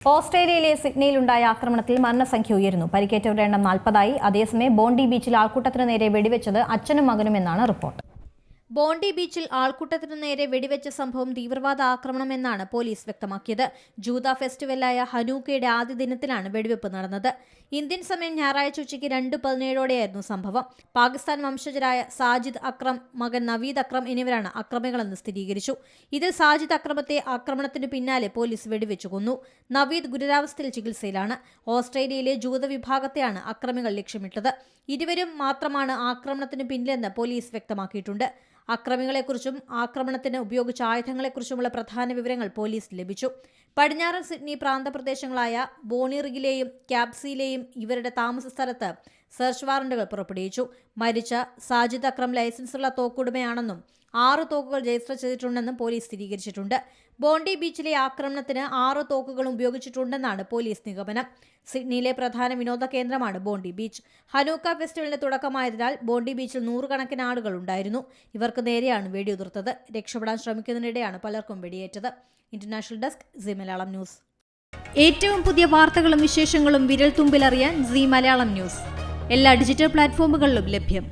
ഓസ്ട്രേലിയയിലെ സിഡ്നിയിലുണ്ടായ ആക്രമണത്തിൽ മരണസംഖ്യ ഉയരുന്നു. പരിക്കേറ്റവരുടെ എണ്ണം 40ആയി. അതേസമയം ബോണ്ടി ബീച്ചിൽ ആൾക്കൂട്ടത്തിന് നേരെ വെടിവെച്ചത് അച്ഛനും മകനും എന്നാണ് റിപ്പോർട്ട്. ബോണ്ടി ബീച്ചിൽ ആൾക്കൂട്ടത്തിനു നേരെ വെടിവെച്ച സംഭവം തീവ്രവാദ ആക്രമണമെന്നാണ് പോലീസ് വ്യക്തമാക്കിയത്. ജൂത ഫെസ്റ്റിവലായ ഹനൂക്കയുടെ ആദ്യ ദിനത്തിലാണ് വെടിവെപ്പ് നടന്നത്. ഇന്ത്യൻ സമയം ഞായറാഴ്ച ഉച്ചയ്ക്ക് 2:17 സംഭവം. പാകിസ്ഥാൻ വംശജരായ സാജിദ് അക്രം, മകൻ നവീദ് അക്രം എന്നിവരാണ് അക്രമികളെന്ന് സ്ഥിരീകരിച്ചു. ഇതിൽ സാജിദ് അക്രമത്തെ ആക്രമണത്തിനു പിന്നാലെ പോലീസ് വെടിവെച്ചു കൊന്നു. നവീദ് ഗുരുതരാവസ്ഥയിൽ ചികിത്സയിലാണ്. ഓസ്ട്രേലിയയിലെ ജൂത വിഭാഗത്തെയാണ് അക്രമികൾ ലക്ഷ്യമിട്ടത്. ഇരുവരും മാത്രമാണ് ആക്രമണത്തിന് പിന്നിലെന്ന് പോലീസ് വ്യക്തമാക്കിയിട്ടുണ്ട്. അക്രമികളെക്കുറിച്ചും ആക്രമണത്തിന് ഉപയോഗിച്ച ആയുധങ്ങളെക്കുറിച്ചുമുള്ള പ്രധാന വിവരങ്ങൾ പോലീസിന് ലഭിച്ചു. പടിഞ്ഞാറൻ സിഡ്നി പ്രാന്തപ്രദേശങ്ങളായ ബോണിറിഗിലെയും ക്യാപ്സിയിലെയും ഇവരുടെ താമസ സ്ഥലത്ത് സെർച്ച് വാറന്റുകൾ പുറപ്പെടുവിച്ചു. മരിച്ച സാജിദ് അക്രം ലൈസൻസുള്ള തോക്കുടമയാണെന്നും 6 തോക്കുകൾ രജിസ്റ്റർ ചെയ്തിട്ടുണ്ടെന്നും പോലീസ് സ്ഥിരീകരിച്ചിട്ടുണ്ട്. ബോണ്ടി ബീച്ചിലെ ആക്രമണത്തിന് 6 തോക്കുകളും ഉപയോഗിച്ചിട്ടുണ്ടെന്നാണ് പോലീസ് നിഗമനം. സിഡ്നിയിലെ പ്രധാന വിനോദ കേന്ദ്രമാണ് ബോണ്ടി ബീച്ച്. ഹനൂക്ക ഫെസ്റ്റിവലിന് തുടക്കമായതിനാൽ ബോണ്ടി ബീച്ചിൽ 100 കണക്കിന് ആളുകൾ ഉണ്ടായിരുന്നു. ഇവർക്ക് നേരെയാണ് വെടിയുതിർത്തത്. രക്ഷപ്പെടാൻ ശ്രമിക്കുന്നതിനിടെയാണ് പലർക്കും വെടിയേറ്റത്. International desk Zee Malayalam news. ഏറ്റവും പുതിയ വാർത്തകളും വിശേഷങ്ങളും വിരൽ തുമ്പിലറിയാൻ സീ മലയാളം ന്യൂസ് എല്ലാ ഡിജിറ്റൽ പ്ലാറ്റ്ഫോമുകളിലും ലഭ്യം.